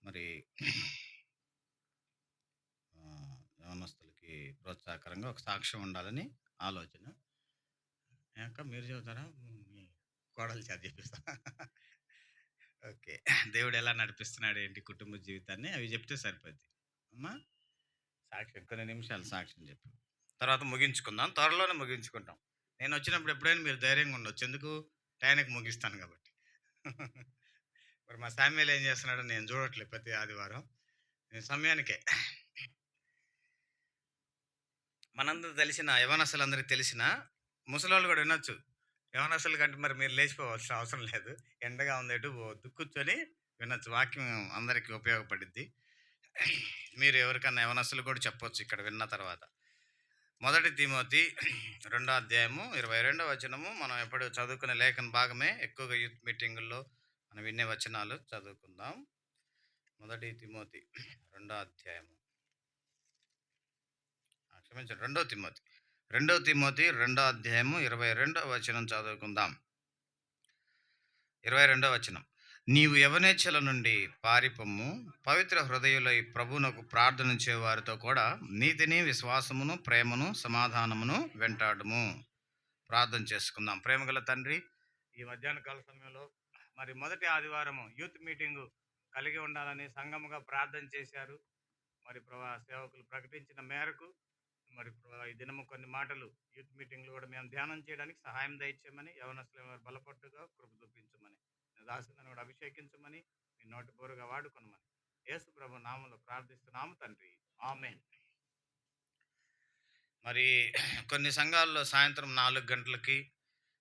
మరి యవనస్తులకి ప్రోత్సాహకరంగా ఒక సాక్ష్యం ఉండాలని ఆలోచన. అక్క మీరు చెబుతారా? మీ కోడలు చేత చెప్పిస్తా. ఓకే. దేవుడు ఎలా నడిపిస్తున్నాడు ఏంటి కుటుంబ జీవితాన్ని అవి చెప్తే సరిపోద్ది. అమ్మా సాక్ష్యం కొన్ని నిమిషాలు సాక్ష్యం చెప్పు. తర్వాత ముగించుకుందాం. త్వరలోనే ముగించుకుంటాం. నేను వచ్చినప్పుడు ఎప్పుడైనా మీరు ధైర్యంగా ఉండొచ్చు. ఎందుకు? టైంకి ముగిస్తాను కాబట్టి. మరి మా సామ్యుయేల్ ఏం చేస్తున్నాడో నేను చూడట్లేదు ప్రతి ఆదివారం. నేను సమయానికే మనందరూ తెలిసిన యవనస్తులందరికీ తెలిసిన ముసలోళ్ళు కూడా వినొచ్చు. యవనస్తుల కంటే మరి మీరు లేచిపోవాల్సిన అవసరం లేదు. ఎండగా ఉంది ఎటు పోవద్దు. కూర్చొని వినొచ్చు. వాక్యం అందరికీ ఉపయోగపడిద్ది. మీరు ఎవరికన్నా యవనస్తులు కూడా చెప్పొచ్చు ఇక్కడ విన్న తర్వాత. 1 తిమోతి 2వ అధ్యాయము 22వ వచనము మనం ఎప్పుడు చదువుకునే లేఖన భాగమే. ఎక్కువగా యూత్ మీటింగుల్లో మనం వినే వచనాలు చదువుకుందాం. 1 తిమోతి 2వ అధ్యాయము క్షమించండి 2 తిమోతి 2వ అధ్యాయము 22వ వచనం చదువుకుందాం. 22వ వచనం. నీవు యవనేచ్ఛల నుండి పారిపొమ్ము, పవిత్ర హృదయులై ప్రభువునకు ప్రార్థన చేవారితో కూడా నీతిని, విశ్వాసమును, ప్రేమను, సమాధానమును వెంటాడుము. ప్రార్థన చేసుకుందాం. ప్రేమగల తండ్రి, ఈ మధ్యాహ్న కాల సమయంలో మరి మొదటి ఆదివారము యూత్ మీటింగు కలిగి ఉండాలని సంఘముగా ప్రార్థన చేశారు. మరి సేవకులు ప్రకటించిన మేరకు మరి ఈ దినము కొన్ని మాటలు యూత్ మీటింగ్లు కూడా మేము ధ్యానం చేయడానికి సహాయం దయచేయమని, యవనస్తులు బలపట్టుగా కృప చూపించమని, దాసులను కూడా అభిషేకించమని, మీ నోటి బోరుగా వాడుకొనమని యేసు ప్రభు నామంలో ప్రార్థిస్తున్నాము తండ్రి. ఆమేన్. మరి కొన్ని సంఘాల్లో సాయంత్రం 4 గంటలకి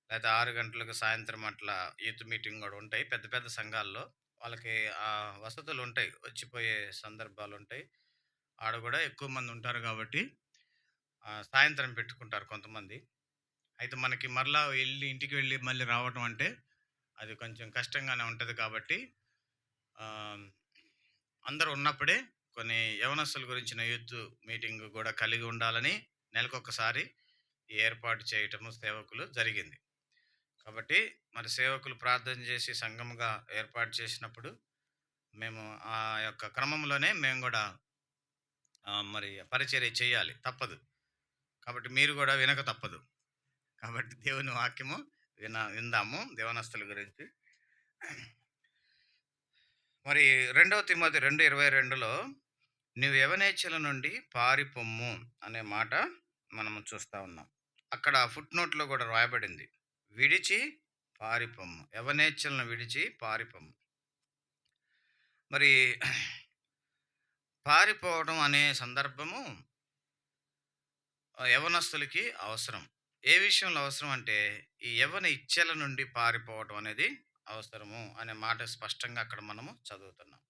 లేదా 6 గంటలకు సాయంత్రం అట్లా యూత్ మీటింగ్ కూడా ఉంటాయి. పెద్ద పెద్ద సంఘాల్లో వాళ్ళకి ఆ వసతులు ఉంటాయి. వచ్చిపోయే సందర్భాలు ఉంటాయి. ఆడ కూడా ఎక్కువ మంది ఉంటారు కాబట్టి సాయంత్రం పెట్టుకుంటారు కొంతమంది. అయితే మనకి మరలా ఇంటికి వెళ్ళి మళ్ళీ రావటం అంటే అది కొంచెం కష్టంగానే ఉంటుంది కాబట్టి అందరూ ఉన్నప్పుడే కొన్ని యవనస్తుల గురించిన యూత్ మీటింగ్ కూడా కలిగి ఉండాలని నెలకొకసారి ఏర్పాటు చేయటము సేవకులు జరిగింది. కాబట్టి మరి సేవకులు ప్రార్థన చేసి సంఘముగా ఏర్పాటు చేసినప్పుడు మేము ఆ యొక్క క్రమంలోనే మేము కూడా మరి పరిచర్య చేయాలి, తప్పదు. కాబట్టి మీరు కూడా వినక తప్పదు. కాబట్టి దేవుని వాక్యము విందాము దేవనస్తుల గురించి. మరి 2 తిమోతి 2:22లో నువ్వు యవనేచ్ఛల నుండి పారిపొమ్ము అనే మాట మనము చూస్తా ఉన్నాం. అక్కడ ఫుట్ నోట్లో కూడా రాయబడింది, విడిచి పారిపొమ్ము, యవనేచ్ఛలను విడిచి పారిపొమ్ము. మరి పారిపోవడం అనే సందర్భము యవనస్తులకి అవసరం. ఏ విషయంలో అవసరం అంటే ఈ యవ్వన ఇచ్ఛల నుండి పారిపోవడం అనేది అవసరము అనే మాట స్పష్టంగా అక్కడ మనము చదువుతున్నాం.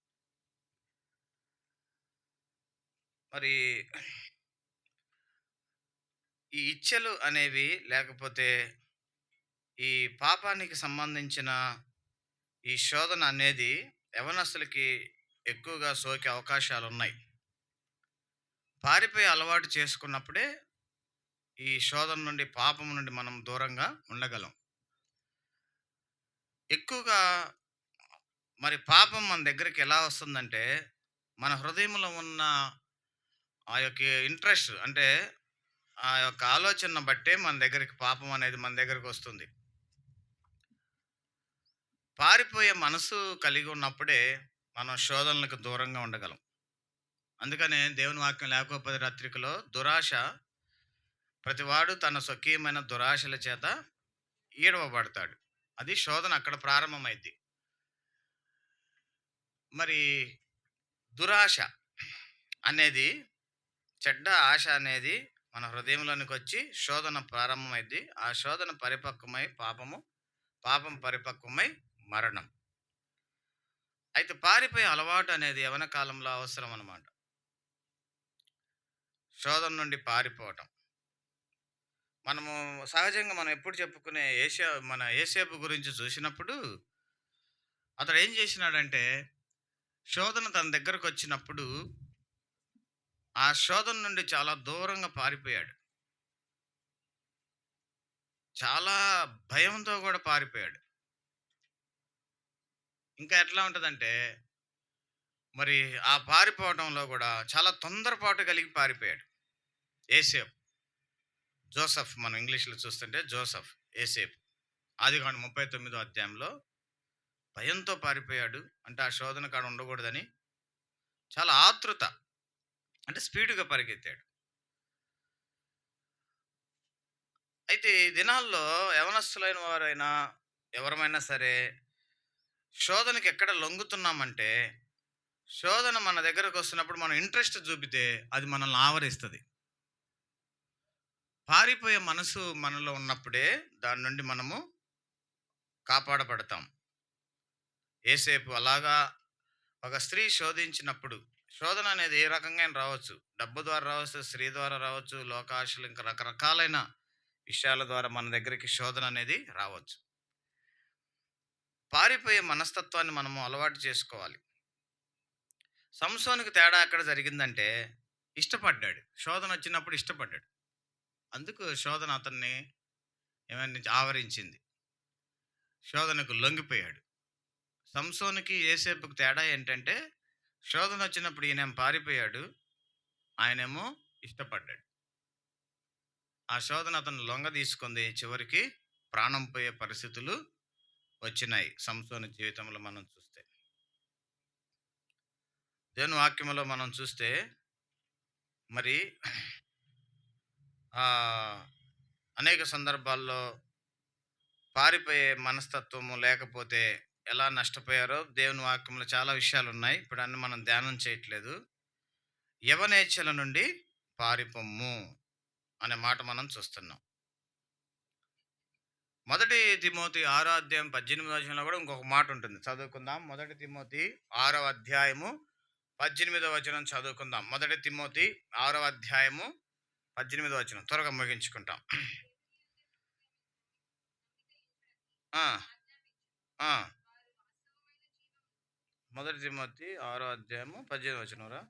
మరి ఈ ఇచ్ఛలు అనేవి లేకపోతే ఈ పాపానికి సంబంధించిన ఈ శోధన అనేది యవనస్తులకి ఎక్కువగా సోకే అవకాశాలు ఉన్నాయి. పారిపోయి అలవాటు చేసుకున్నప్పుడే ఈ శోధన నుండి, పాపం నుండి మనం దూరంగా ఉండగలం. ఎక్కువగా మరి పాపం మన దగ్గరికి ఎలా వస్తుందంటే మన హృదయంలో ఉన్న ఆ యొక్క ఇంట్రెస్ట్, అంటే ఆ యొక్క ఆలోచన బట్టే మన దగ్గరికి పాపం అనేది మన దగ్గరికి వస్తుంది. పారిపోయే మనసు కలిగి ఉన్నప్పుడే మనం శోధనలకు దూరంగా ఉండగలం. అందుకనే దేవుని వాక్యం లేఖోపది పత్రికలో దురాశ, ప్రతివాడు తన స్వకీయమైన దురాశల చేత ఈడవబడతాడు. అది శోధన అక్కడ ప్రారంభమైంది. మరి దురాశ అనేది, చెడ్డ ఆశ అనేది మన హృదయంలోనికి వచ్చి శోధన ప్రారంభమైంది. ఆ శోధన పరిపక్వమై పాపం పరిపక్వమై మరణం. అయితే పారిపోయే అలవాటు అనేది యవన కాలంలో అవసరం అన్నమాట. శోధన నుండి పారిపోవటం. మనము సహజంగా మనం ఎప్పుడు చెప్పుకునే మన యేసేపు గురించి చూసినప్పుడు అతడు ఏం చేసినాడంటే శోధన తన దగ్గరకు వచ్చినప్పుడు ఆ శోధన నుండి చాలా దూరంగా పారిపోయాడు. చాలా భయంతో కూడా పారిపోయాడు. ఇంకా ఎట్లా ఉంటుందంటే మరి ఆ పారిపోవటంలో కూడా చాలా తొందరపాటు కలిగి పారిపోయాడు. ఏసేపు, జోసెఫ్ మనం ఇంగ్లీష్‌లో చూస్తుంటే జోసెఫ్, ఏసేపు. ఆదికాండం 39 అధ్యాయంలో భయంతో పారిపోయాడు. అంటే ఆ శోధన కాడ ఉండకూడదని చాలా ఆతృత, అంటే స్పీడ్‌గా పరిగెత్తాడు. అయితే ఈ దినాల్లో యవనస్తులైన వారైనా, ఎవరమైనా సరే శోధనకి ఎక్కడ లొంగుతున్నామంటే, శోధన మన దగ్గరకొస్తున్నప్పుడు మనం ఇంట్రెస్ట్ చూపితే అది మనల్ని ఆవరిస్తది. పారిపోయే మనసు మనలో ఉన్నప్పుడే దాని నుండి మనము కాపాడబడతాం. యేసేపు అలాగా ఒక స్త్రీ శోధించినప్పుడు, శోధన అనేది ఏ రకంగా అయినా రావచ్చు. డబ్బు ద్వారా రావచ్చు, స్త్రీ ద్వారా రావచ్చు, లోకాశలు ఇంకా రకరకాలైన విషయాల ద్వారా మన దగ్గరికి శోధన అనేది రావచ్చు. పారిపోయే మనస్తత్వాన్ని మనము అలవాటు చేసుకోవాలి. సంసోనుకి తేడా ఎక్కడ జరిగిందంటే, ఇష్టపడ్డాడు. శోధన వచ్చినప్పుడు ఇష్టపడ్డాడు. అందుకు శోధన అతన్ని ఏమని ఆవరించింది. శోధనకు లొంగిపోయాడు. సంసోనుకి, యేసేపుకి తేడా ఏంటంటే, శోధన వచ్చినప్పుడు ఈయనేమో పారిపోయాడు. ఆయనేమో ఇష్టపడ్డాడు. ఆ శోధన అతను లొంగ తీసుకుంది. చివరికి ప్రాణం పోయే పరిస్థితులు వచ్చినాయి సంసోను జీవితంలో మనం చూస్తే. దేవుని వాక్యములో మనం చూస్తే మరి ఆ అనేక సందర్భాల్లో పారిపోయే మనస్తత్వము లేకపోతే ఎలా నష్టపోయారో దేవుని వాక్యంలో చాలా విషయాలు ఉన్నాయి. ఇప్పుడు అన్ని మనం ధ్యానం చేయట్లేదు. యవనేచ్ఛల నుండి పారిపొమ్ము అనే మాట మనం చూస్తున్నాం. మొదటి తిమోతి 6 అధ్యాయం 18 వచనంలో కూడా ఇంకొక మాట ఉంటుంది. చదువుకుందాం. మొదటి తిమోతి 6 అధ్యాయము 18 వచనం చదువుకుందాం. మొదటి తిమోతి 6 అధ్యాయము 18 వచనం త్వరగా ముగించుకుంటాం. ఆ, ఆ. మొదటి తిమోతి 6 అధ్యాయము 18 వచనం రా.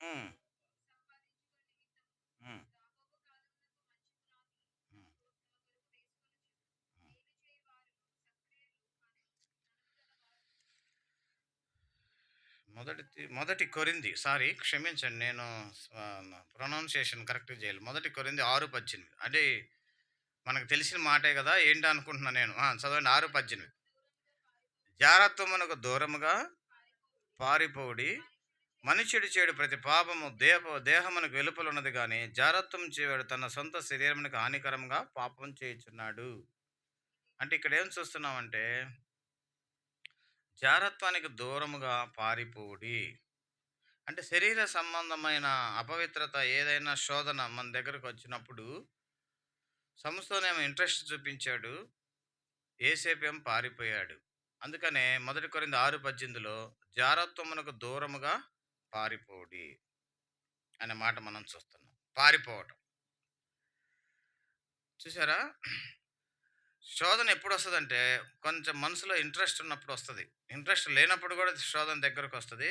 ఉమ్, ఉమ్, ఉమ్. మొదటి కొరింది, సారీ క్షమించండి, నేను ప్రొనౌన్సియేషన్ కరెక్ట్ చేయాలి. మొదటి కొరింది 6:18, అంటే మనకు తెలిసిన మాటే కదా ఏంటి అనుకుంటున్నా నేను. చదవండి. 6:18. జారత్వమునకు దూరముగా పారిపోడి, మనుష్యుడు చేయడు ప్రతి పాపము దేహమునకు వెలుపల ఉన్నది కానీ జారత్వం చేయడు తన సొంత శరీరమునకు హానికరంగా పాపం చేయుచున్నాడు. అంటే ఇక్కడ ఏం చూస్తున్నామంటే, జారత్వానికి దూరముగా పారిపోడి అంటే శరీర సంబంధమైన అపవిత్రత ఏదైనా శోధన మన దగ్గరకు వచ్చినప్పుడు సంస్థనేమో ఇంట్రెస్ట్ చూపించాడు, ఏసేపేం పారిపోయాడు. అందుకనే మొదటి కొరింథీ 6:18లో జారత్వమునకు దూరముగా పారిపోడి అనే మాట మనం చూస్తున్నాం. పారిపోవటం చూసారా? శోధన ఎప్పుడు వస్తుందంటే, కొంచెం మనసులో ఇంట్రెస్ట్ ఉన్నప్పుడు వస్తుంది. ఇంట్రెస్ట్ లేనప్పుడు కూడా శోధన దగ్గరకు వస్తుంది.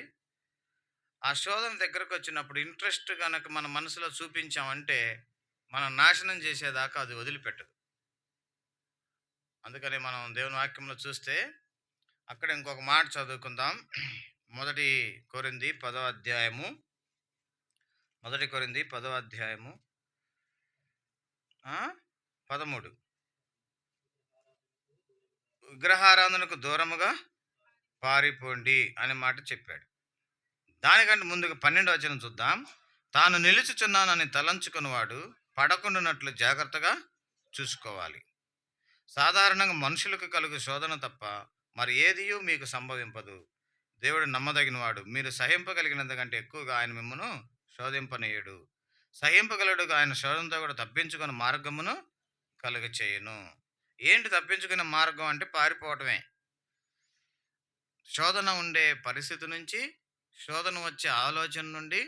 ఆ శోధన దగ్గరకు వచ్చినప్పుడు ఇంట్రెస్ట్ కనుక మన మనసులో చూపించామంటే మనం నాశనం చేసేదాకా అది వదిలిపెట్టదు. అందుకని మనం దేవుని వాక్యంలో చూస్తే అక్కడ ఇంకొక మాట చదువుకుందాం. మొదటి కొరింథీ 10వ అధ్యాయము, మొదటి కొరింథీ 10వ అధ్యాయము 13. విగ్రహారాధనకు దూరముగా పారిపోండి అనే మాట చెప్పాడు. దానికంటే ముందుగా 12వ వచనం చూద్దాం. తాను నిలుచుచున్నానని తలంచుకున్నవాడు పడకుండానట్లు జాగ్రత్తగా చూసుకోవాలి. సాధారణంగా మనుషులకు కలుగు శోధన తప్ప మరి ఏదియూ మీకు సంభవింపదు. దేవుడు నమ్మదగినవాడు. మీరు సహింపగలిగినంత కంటే ఎక్కువగా ఆయన మిమ్మను శోధింపనీయుడు. సహింపగలడుగా ఆయన శోధనతో కూడా తప్పించుకున్న మార్గమును కలుగ చేయును. ఏంటి తప్పించుకునే మార్గం అంటే పారిపోవటమే. శోధన ఉండే పరిస్థితి నుంచి, శోధన వచ్చే ఆలోచన నుండి,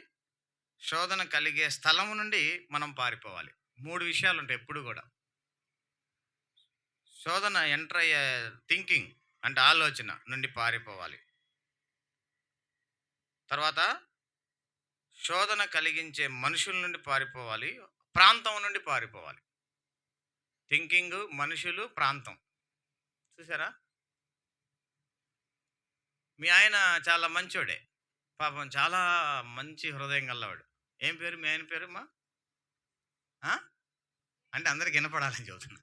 శోధన కలిగే స్థలం నుండి మనం పారిపోవాలి. 3 విషయాలు ఉంటాయి ఎప్పుడు కూడా. శోధన ఎంటర్ అయ్యే థింకింగ్ అంటే ఆలోచన నుండి పారిపోవాలి. తర్వాత శోధన కలిగించే మనుషుల నుండి పారిపోవాలి. ప్రాంతం నుండి పారిపోవాలి. థింకింగ్, మనుషులు, ప్రాంతం. చూసారా? మీ ఆయన చాలా మంచోడే. పాపం చాలా మంచి హృదయం గలవాడు. ఏం పేరు మీ ఆయన పేరు ఆ? అంటే అందరికి వినపడాలని చెబుతున్నా.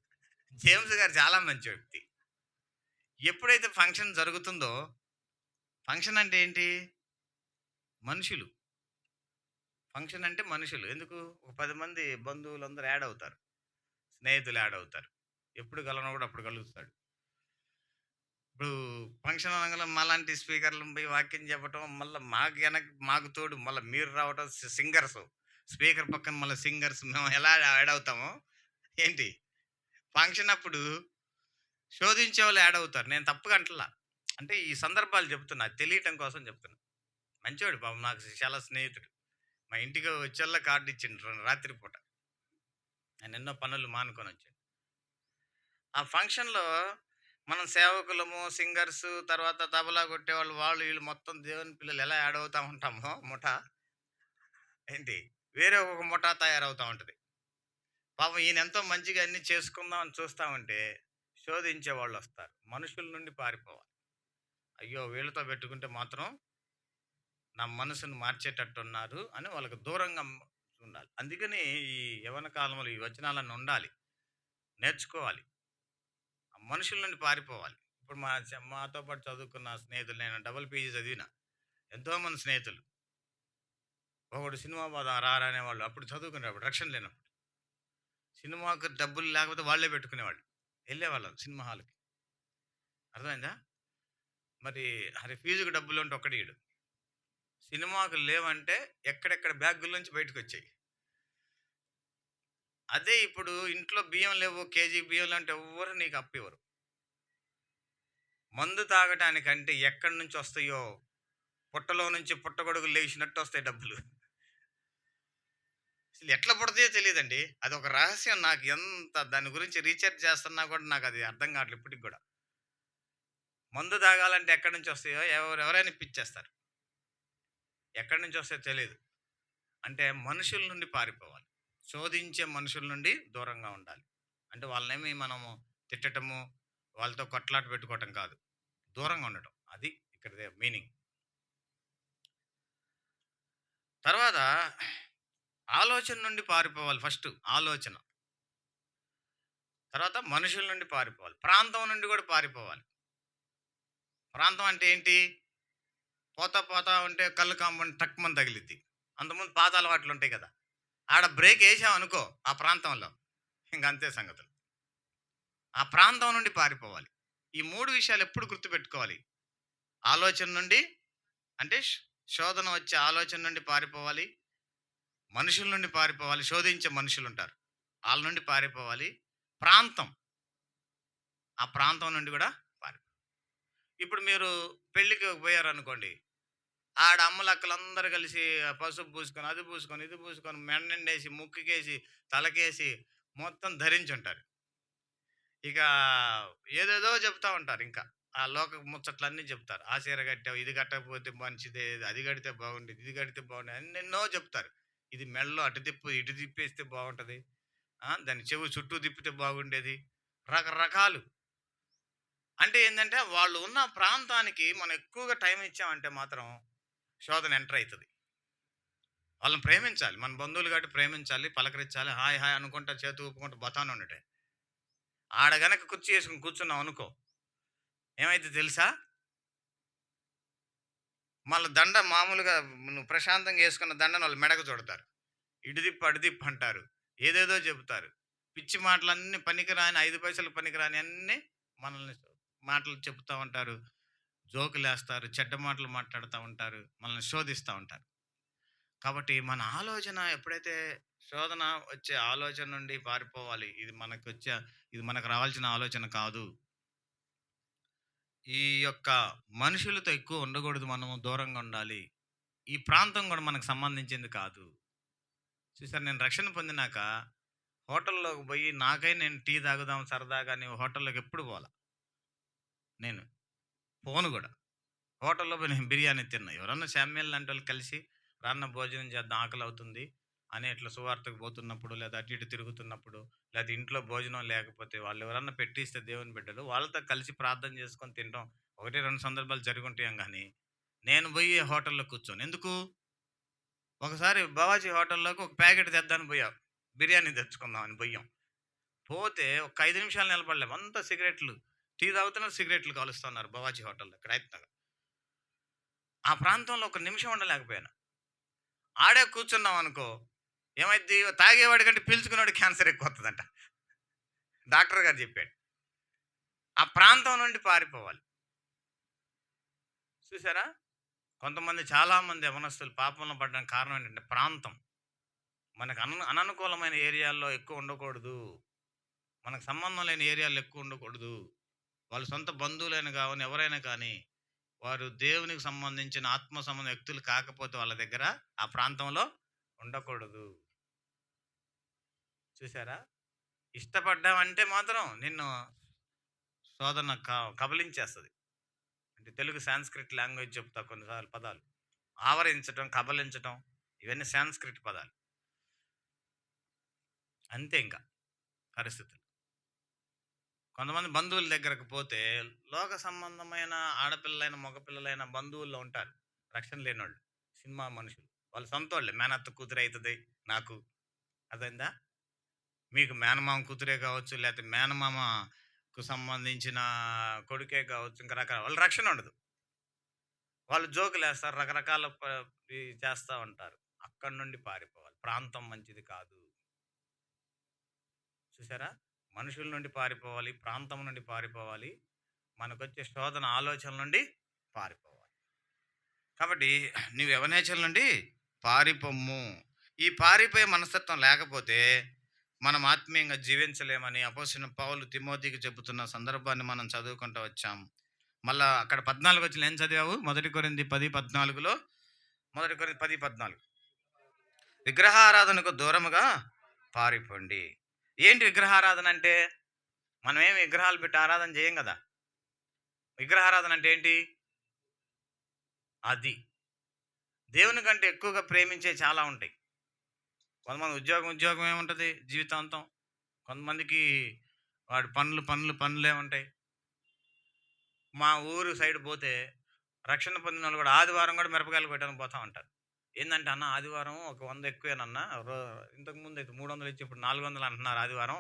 జేమ్స్ గారు చాలా మంచి వ్యక్తి. ఎప్పుడైతే ఫంక్షన్ జరుగుతుందో, ఫంక్షన్ అంటే ఏంటి? మనుషులు. ఫంక్షన్ అంటే మనుషులు. ఎందుకు? ఒక 10 మంది బంధువులందరూ యాడ్ అవుతారు. స్నేహితులు యాడ్ అవుతారు. ఎప్పుడు కలవనోడు అప్పుడు కలుస్తాడు. ఇప్పుడు ఫంక్షన్ అనంగానే మాలాంటి స్పీకర్‌లు పోయి వాక్యం చెప్పటం, మళ్ళా మాకు తోడు మళ్ళా మీరు రావటం సింగర్స్. స్పీకర్ పక్కన మళ్ళా సింగర్స్ మేము ఎలా యాడ్ అవుతామో ఏంటి? ఫంక్షన్ అప్పుడు శోధించేవాళ్ళు యాడ్ అవుతారు. నేను తప్పుగా అంటలా. అంటే ఈ సందర్భాలు చెప్తున్నా. అది తెలియటం కోసం చెప్తున్నా. మంచోడు పాపం నాకు చాలా స్నేహితుడు. మా ఇంటికి వచ్చేల్లా కార్డ్ ఇచ్చిండు రాత్రి పూట. ఆయన ఎన్నో పనులు మానుకొనొచ్చాడు. ఆ ఫంక్షన్‌లో మనం సేవకులము, సింగర్స్ తర్వాత తబలా కొట్టేవాళ్ళు వాళ్ళు వీళ్ళు మొత్తం దేవుని పిల్లలు ఎలా యాడ్ అవుతా ఉంటామో ముఠా ఏంటి వేరే ఒక ముఠా తయారవుతా ఉంటది. పాపం ఈయన ఎంతో మంచిగా అన్నీ చేసుకుందాం అని చూస్తా ఉంటే శోధించే వాళ్ళొస్తారు. మనుషుల నుండి పారిపోవాలి. అయ్యో! వీళ్ళతో పెట్టుకుంటే మాత్రం నా మనసును మార్చేటట్టున్నారు అని వాళ్ళకి దూరంగా ఉండాలి. అందుకని ఈ యవ్వన కాలంలో ఈ వచనాలన్నీ ఉండాలి. నేర్చుకోవాలి. ఆ మనుషుల నుండి పారిపోవాలి. ఇప్పుడు మాతో పాటు చదువుకున్న స్నేహితులు నేను డబుల్ పీజీ చదివిన. ఎంతోమంది స్నేహితులు. ఒకడు సినిమా పోదాం రారా అనేవాళ్ళు. అప్పుడు చదువుకునేటప్పుడు రక్షణ లేనప్పుడు. సినిమాకు డబ్బులు లేకపోతే వాళ్ళే పెట్టుకునేవాళ్ళు. ఎళ్ళేవాళ్ళం సినిమా హాల్‌కి. అర్థమైందా? మరి అరే ఫీజుకి డబ్బులుంటే ఒక్కడియడు. సినిమాకు లేవంటే ఎక్కడెక్కడ బ్యాగుల్లోంచి బయటకొచ్చాయి. అదే ఇప్పుడు ఇంట్లో బియ్యం లేవు, కేజీ బియ్యం అంటే ఎవ్వరు నీకు అప్పివ్వరు. మందు తాగటానికంటే ఎక్కడి నుంచొస్తాయో, పుట్టలో నుంచి పుట్టగొడుగులు లేచినట్టు వస్తాయి డబ్బులు. అసలు ఎట్లా పుడతాయో తెలీదండి. అదొక రహస్యం నాకు ఎంత దాని గురించి రీసెర్చ్ చేస్తున్నా కూడా నాకది అర్థం కావట్లేదు ఇప్పటికి గూడా. మందు తాగాలంటే ఎక్కడి నుంచొస్తాయో ఎవరైనా ఇప్పిచ్చేస్తారు. ఎక్కడి నుంచొస్తాయో తెలీదు. అంటే మనుషుల నుండి పారిపోవాలి. శోధించే మనుషుల నుండి దూరంగా ఉండాలి. అంటే వాళ్ళనేమి మనము తిట్టటము, వాళ్ళతో కొట్లాట పెట్టుకోవటం కాదు. దూరంగా ఉండటం. అది ఇక్కడ మీనింగ్. తర్వాత ఆలోచన నుండి పారిపోవాలి ఫస్ట్ ఆలోచన. తర్వాత మనుషుల నుండి పారిపోవాలి. ప్రాంతం నుండి కూడా పారిపోవాలి. ప్రాంతం అంటే ఏంటి? పోతా పోతా ఉంటే కళ్ళు కాంపౌండ్ టక్‌మని తగిలిద్ది. అంతకుముందు పాత అలవాట్లుంటాయి కదా! ఆడ బ్రేక్ ఏసామనుకో ఆ ప్రాంతంలో ఇంక అంతే సంగతులు. ఆ ప్రాంతం నుండి పారిపోవాలి. ఈ 3 విషయాలు ఎప్పుడు గుర్తుపెట్టుకోవాలి. ఆలోచన నుండి అంటే శోధన వచ్చే ఆలోచన నుండి పారిపోవాలి. మనుషుల నుండి పారిపోవాలి. శోధించే మనుషులుంటారు. ఆళ్ళ నుండి పారిపోవాలి. ప్రాంతం. ఆ ప్రాంతం నుండి గూడా పారిపోవాలి. ఇప్పుడు మీరు పెళ్ళికి పోయారనుకోండి. ఆడ అమ్మలక్కలందరూ కలిసి పసుపు పూసుకొని, అది పూసుకొని, ఇది పూసుకొని, మెడ నిండేసి, ముక్కుకేసి, తలకేసి మొత్తం ధరించుంటారు. ఇక ఏదేదో చెప్తా ఉంటారింకా. ఆ లోక ముచ్చట్లన్నీ చెప్తారు. ఆ చీర కట్టావు, ఇది కట్టకపోతే మంచిదే, అది కడితే బాగుండేది, ఇది కడితే బాగుండేది ఎన్నెన్నో చెప్తారు. ఇది మెడలో అటు తిప్పు, ఇటు తిప్పేస్తే బాగుంటది. దాని చెవు చుట్టూ తిప్పితే బాగుండేది. రకరకాలు. అంటే ఏందంటే, వాళ్ళు ఉన్న ప్రాంతానికి మనం ఎక్కువగా టైం ఇచ్చామంటే మాత్రం శోధన ఎంటర్ అయితది. వాళ్ళని ప్రేమించాలి. మన బంధువులు కాబట్టి ప్రేమించాలి, పలకరించాలి. హాయ్, హాయ్ అనుకుంటా చేతులు ఊపుకుంటూ బతానే ఉండటే. ఆడ గనక కుర్చీ యేసుకొని కూర్చున్నాం అనుకో, ఏమైద్దో తెలుసా? మళ్ళా దండ మామూలుగా నువ్వు ప్రశాంతంగా యేసుకున్న దండను వాళ్ళు మెడకు చుడతారు. ఇటు తిప్పు, అటు తిప్పు అంటారు. ఏదేదో చెబుతారు. పిచ్చి మాటలన్నీ పనికిరాని 5 పైసలు పనికిరాని అన్నీ మనల్ని మాటలు చెప్తా ఉంటారు. జోకులేస్తారు. చెడ్డ మాటలు మాట్లాడుతా ఉంటారు. మనల్ని శోధిస్తా ఉంటారు. కాబట్టి మన ఆలోచన ఎప్పుడైతే శోధన వచ్చే ఆలోచన నుండి పారిపోవాలి. ఇది మనకు రావాల్సిన ఆలోచన కాదు. ఈ యొక్క మనుషులతో ఎక్కువ ఉండకూడదు. మనము దూరంగా ఉండాలి. ఈ ప్రాంతం కూడా మనకు సంబంధించింది కాదు. చూసారా నేను రక్షణ పొందినాక హోటల్లోకి పోయి నేను టీ తాగుదాం సరదాగా అని హోటల్లోకి ఎప్పుడు పోలా. నేను పోను కూడా. హోటల్‌లో పోయి నేను బిర్యానీ తిన్నా. ఎవరన్నా శామ్యాల్ లాంటోళ్ళు కలిసి "రాన్న భోజనం చేద్దాం ఆకలవుతుంది" అని ఇట్లా సువార్తకు పోతున్నప్పుడు, లేదా అటు ఇటు తిరుగుతున్నప్పుడు, లేదా ఇంట్లో భోజనం లేకపోతే వాళ్ళెవరన్నా పెట్టిస్తే దేవుని బిడ్డలు, వాళ్ళతో కలిసి ప్రార్థన చేసుకొని తినడం ఒకటి 2 సందర్భాలు జరిగుంటాయేమో గానీ, నేను బోయి హోటల్‌లో కూర్చోను. ఎందుకు? ఒకసారి బవాజీ హోటల్‌లోకి ఒక ప్యాకెట్ తెద్దామని బోయాం. బిర్యానీ తెచ్చుకుందామని బోయాం. పోతే ఒక 5 నిమిషాలు నిలబడలేము. అంతా సిగరెట్లు. టీ తాగుతున్నారు, సిగరెట్లు కాలుస్తున్నారు బవాజీ హోటల్‌లో ఇక్కడ హయత్ నగర్. ఆ ప్రాంతంలో ఒక నిమిషం ఉండలేకపోయాను. ఆడే కూర్చున్నామనుకో, ఏమైద్ది తాగేవాడి కంటే పీల్చుకునేవాడికి క్యాన్సర్ ఎక్కువొత్తదంట. డాక్టర్ గారు జెప్పాడు. ఆ ప్రాంతం నుండి పారిపోవాలి. చూసారా? కొంతమంది చాలామంది యవ్వనస్తులు పాపంలో పడడానికి కారణం ఏంటంటే ప్రాంతం. మనకు అననుకూలమైన ఏరియాల్లో ఎక్కువ ఉండకూడదు. మనకు సంబంధం లేని ఏరియాల్లో ఎక్కువ ఉండకూడదు. వాళ్ళ సొంత బంధువులైనా గాని, ఎవరైనా కానీ, వారు దేవునికి సంబంధించిన ఆత్మ సంబంధ వ్యక్తులు కాకపోతే వాళ్ళ దగ్గర ఆ ప్రాంతంలో ఉండకూడదు. చూసారా? ఇష్టపడ్డావంటే మాత్రం నిన్ను శోధన కబళించేస్తది. అంటే తెలుగు సాంస్క్రిట్ లాంగ్వేజ్ చెప్తా కొన్నిసార్లు పదాలు. ఆవరించటం, కబళించటం ఇవన్నీ సాంస్క్రిట్ పదాలు. అంతే ఇంక పరిస్థితులు. కొంతమంది బంధువుల దగ్గరకు పోతే లోక సంబంధమైన ఆడపిల్లలైన, మగపిల్లలైన బంధువుల్లో ఉంటారు. రక్షణ లేనోళ్ళు. సినిమా మనుషులు. వాళ్ళు సొంతోళ్ళే. మేనత్త కూతురైతది నాకు. అర్థమైందా? మీకు మేనమామ కూతురే కావచ్చు, లేతే మేనమామకు సంబంధించిన కొడుకే కావచ్చు. ఇంకా రకరకాల వాళ్ళ రక్షణ ఉండదు. వాళ్ళు జోకులేస్తారు. రకరకాల చేస్తా ఉంటారు. అక్కడి నుండి పారిపోవాలి. ప్రాంతం మంచిది కాదు. చూసారా? మనుషుల నుండి పారిపోవాలి. ప్రాంతం నుండి పారిపోవాలి. మనకొచ్చే శోధన ఆలోచనల నుండి పారిపోవాలి. కాబట్టి నువ్వు యవనేచల నుండి పారిపొమ్ము. ఈ పారిపోయే మనస్తత్వం లేకపోతే మనం ఆత్మీయంగా జీవించలేమని అపోస్తలుడైన పౌలు తిమోతికి చెబుతున్న సందర్భాన్ని మనం చదువుకుంటూ వచ్చాం. మళ్ళా అక్కడ 14 వచనం ఏం చదివావు? 1 కొరింథీ 10:14లో 1 కొరింథీ 10:14 విగ్రహారాధనకు దూరముగా పారిపోండి. ఏంటి విగ్రహారాధన అంటే? మనమేమి విగ్రహాలు పెట్టి ఆరాధన చేయం కదా! విగ్రహారాధన అంటే ఏంటి? అది. దేవుని కంటే ఎక్కువగా ప్రేమించే చాలా ఉంటాయి. కొంతమంది ఉద్యోగం ఏముంటది జీవితాంతం. కొంతమందికి వాడి పనులే ఉంటాయి. మా ఊరు సైడ్ పోతే రక్షణ పొందినోళ్ళు కూడా ఆదివారం కూడా మిరపకాయలు కొట్టడానికి పోతా ఉంటారు. ఏందంటే అన్న ఆదివారం ఒక 100 ఎక్కువేనన్నా ఇంతకుముందు అయితే 300 ఇచ్చి ఇప్పుడు 400 అంటున్నారు ఆదివారం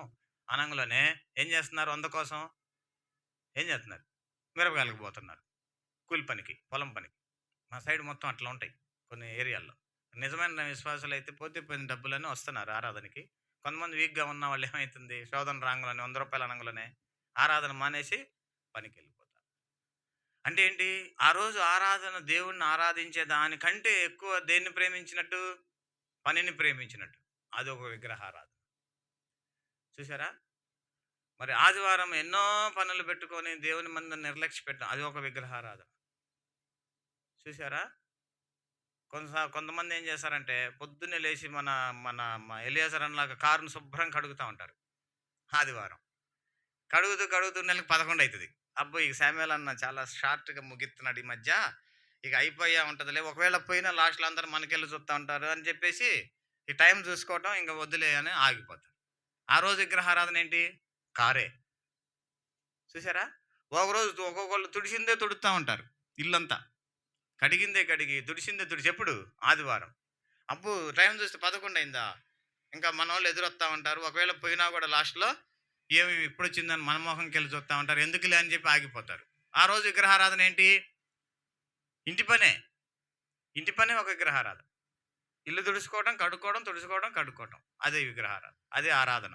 అనంగలోనే ఏం చేస్తున్నారు 100 కోసం? ఏం చేస్తున్నారు? మిరపకాయలకు పోతున్నారు. కూలి పనికి, పొలం పనికి. మా సైడ్ మొత్తం అట్లా ఉంటాయి కొన్ని ఏరియాల్లో. నిజమైన విశ్వాసులు అయితే పోతే పోయిన డబ్బులని వస్తున్నారు ఆరాధనకి. కొంతమంది వీక్‌గా ఉన్న వాళ్ళు ఏమైతుంది శోధన రాంగలోనే రూ. 100 అనంగలోనే ఆరాధన మానేసి పనికెళ్ళిపోతారు. అంటే ఏంటి? ఆ రోజు ఆరాధన దేవుడిని ఆరాధించే దానికంటే ఎక్కువ దేన్ని ప్రేమించినట్టు? పనిని ప్రేమించినట్టు. అదొక విగ్రహారాధన. చూసారా? మరి ఆదివారం ఎన్నో పనులు పెట్టుకొని దేవుని మందిని నిర్లక్ష్య పెట్టడం అది ఒక విగ్రహారాధన. చూసారా? కొంతమంది ఏం చేస్తారంటే పొద్దున్నే లేచి మన మన ఎలియాజర్ అన్నలాగా కారుని శుభ్రంగా కడుగుతా ఉంటారు ఆదివారం. కడుగుతూ నెలకి 11 అవుతుంది. అబ్బో ఇక శామ్యూల్ అన్న చాలా షార్ట్‌గా ముగిస్తున్నాడు ఈ మధ్య. ఇక అయిపోయా ఉంటదిలే. ఒకవేళ పోయినా లాస్ట్‌లో అందరూ మనకెళ్ళి చూస్తా ఉంటారు అని చెప్పేసి ఈ టైం చూసుకోవటం ఇంక వద్దులే అని ఆగిపోతారు. ఆ రోజు విగ్రహారాధన ఏంటి? కారే. చూసారా? ఒకరోజు ఒక్కొక్కళ్ళు తుడిసిందే తుడుతా ఉంటారు ఇల్లంతా. కడిగిందే కడిగి, తుడిసిందే తుడిచి ఎప్పుడు? ఆదివారం. అబ్బో! టైం చూస్తే 11 అయిందా? ఇంకా మనోళ్ళు ఎదురొస్తా ఉంటారు. ఒకవేళ పోయినా కూడా లాస్ట్‌లో ఏమి ఇప్పుడొచ్చిందని మన మొహంకెళ్ళి చూస్తా ఉంటారు. ఎందుకులే అని చెప్పి ఆగిపోతారు. ఆ రోజు విగ్రహారాధన ఏంటి? ఇంటి పనే. ఇంటి పనే ఒక విగ్రహారాధన. ఇల్లు తుడుచుకోవడం, కడుక్కోవడం, తుడుచుకోవడం, కడుక్కోవడం. అదే విగ్రహారాధన. అదే ఆరాధన.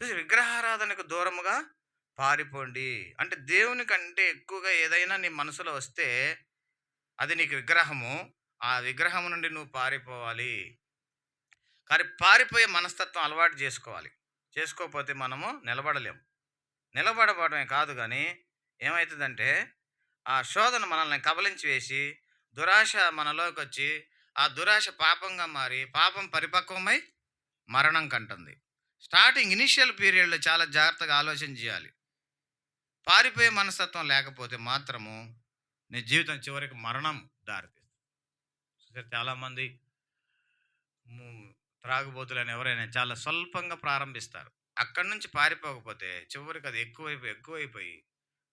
చూసి విగ్రహారాధనకు దూరముగా పారిపోండి. అంటే దేవుని కంటే ఎక్కువగా ఏదైనా నీ మనసులో వస్తే అది నీకు విగ్రహము. ఆ విగ్రహం నుండి నువ్వు పారిపోవాలి. కానీ పారిపోయే మనస్తత్వం అలవాటు చేసుకోవాలి. చేసుకోకపోతే మనము నిలబడలేము. నిలబడబడమే కాదు గానీ ఏమైతదంటే ఆ శోధన మనల్ని కబళించి వేసి దురాశ మనలోకొచ్చి ఆ దురాశ పాపంగా మారి పాపం పరిపక్వమై మరణం కంటుంది. స్టార్టింగ్ ఇనీషియల్ పీరియడ్‌లో చాలా జాగ్రత్తగా ఆలోచన చేయాలి. పారిపోయే మనస్తత్వం లేకపోతే మాత్రము నీ జీవితం చివరికి మరణం దారితీస్తుంది. చూసారా చాలామంది త్రాగుబోతులని ఎవరైనా చాలా స్వల్పంగా ప్రారంభిస్తారు. అక్కడి నుంచి పారిపోకపోతే చివరికి అది ఎక్కువైపోయి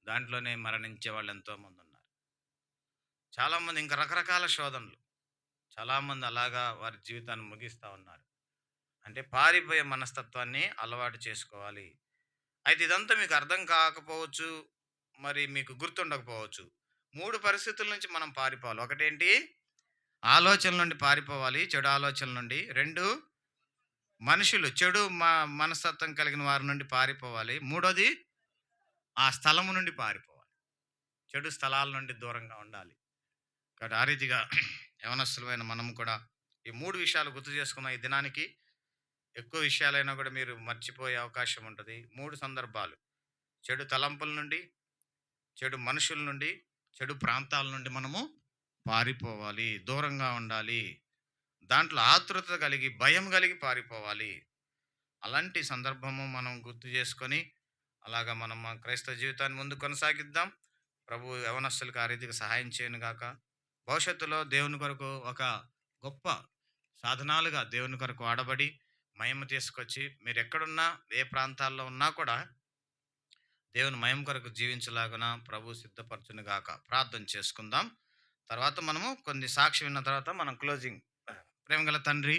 దాంట్లోనే మరణించే వాళ్ళు ఎంతోమంది ఉన్నారు. చాలామంది ఇంకా రకరకాల శోధనలు. చాలామంది అలాగా వారి జీవితాన్ని ముగిస్తా ఉన్నారు. అంటే పారిపోయే మనస్తత్వాన్ని అలవాటు చేసుకోవాలి. అయితే ఇదంతా మీకు అర్థం కాకపోవచ్చు. మరి మీకు గుర్తుండకపోవచ్చు. 3 పరిస్థితుల నుంచి మనం పారిపోవాలి. ఒకటేంటి? ఆలోచనల నుండి పారిపోవాలి. చెడు ఆలోచనల నుండి. 2 మనుషులు చెడు మనస్తత్వం కలిగిన వారి నుండి పారిపోవాలి. మూడోది ఆ స్థలము నుండి పారిపోవాలి. చెడు స్థలాల నుండి దూరంగా ఉండాలి. కాబట్టి ఆ రీతిగా యవనస్తులమైన మనం కూడా ఈ 3 విషయాలు గుర్తు చేసుకున్న ఈ దినానికి ఎక్కువ విషయాలైనా కూడా మీరు మర్చిపోయే అవకాశం ఉంటది. 3 సందర్భాలు. చెడు తలంపుల నుండి, చెడు మనుషుల నుండి, చెడు ప్రాంతాల నుండి మనము పారిపోవాలి. దూరంగా ఉండాలి. దాంట్లో ఆతృత కలిగి, భయం కలిగి పారిపోవాలి. అలాంటి సందర్భము మనం గుర్తు చేసుకొని, అలాగా మనం మా క్రైస్తవ జీవితాన్ని ముందు కొనసాగిద్దాం. ప్రభు యవనస్తులకు ఆ రీతిగా సహాయం చేయనుగాక. భవిష్యత్తులో దేవుని కొరకు ఒక గొప్ప సాధనాలుగా దేవుని కొరకు వాడబడి, మహిమ తీసుకొచ్చి మీరెక్కడున్నా, ఏ ప్రాంతాల్లో ఉన్నా కూడా దేవుని మహిమ కొరకు జీవించలాగున ప్రభు సిద్ధపరచునుగాక. ప్రార్థన చేసుకుందాం. తర్వాత మనము కొన్ని సాక్ష్యం విన్న తర్వాత మనం క్లోజింగ్. ప్రేమగల తండ్రి,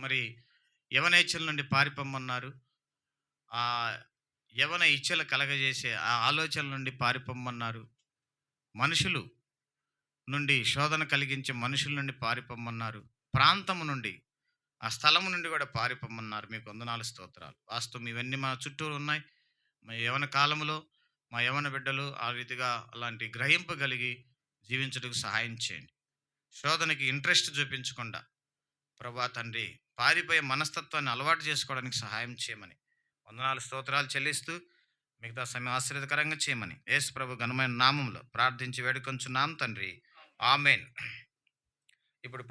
మరి యవనేచ్ఛల నుండి పారిపోమ్మన్నారు. ఆ యవన ఇచ్చలు కలగజేసే ఆ ఆలోచనల నుండి పారిపోమ్మన్నారు. మనుషులు నుండి శోధన కలిగించే మనుషుల నుండి పారిపోమ్మన్నారు. ప్రాంతము నుండి, ఆ స్థలము నుండి కూడా పారిపోమ్మన్నారు. మీకు వందనాలు, స్తోత్రాలు. వాస్తవం ఇవన్నీ మా చుట్టూ ఉన్నాయి. మా యవన కాలంలో మా యవన బిడ్డలు ఆ రీతిగా అలాంటి గ్రహింపు కలిగి జీవించుటకు సహాయం చేయండి. శోధనకి ఇంట్రెస్ట్ చూపించకుండా ప్రభా తండ్రి పారిపోయే మనస్తత్వాన్ని అలవాటు చేసుకోవడానికి సహాయం చేయమని వందనాలు, స్తోత్రాలు చెల్లిస్తూ మిగతా సమయం ఆశీర్వదకరంగా చేయమని యేసు ప్రభు ఘనమైన నామంలో ప్రార్థించి వేడుకొంచున్నాం తండ్రి. ఆమేన్. ఇప్పుడు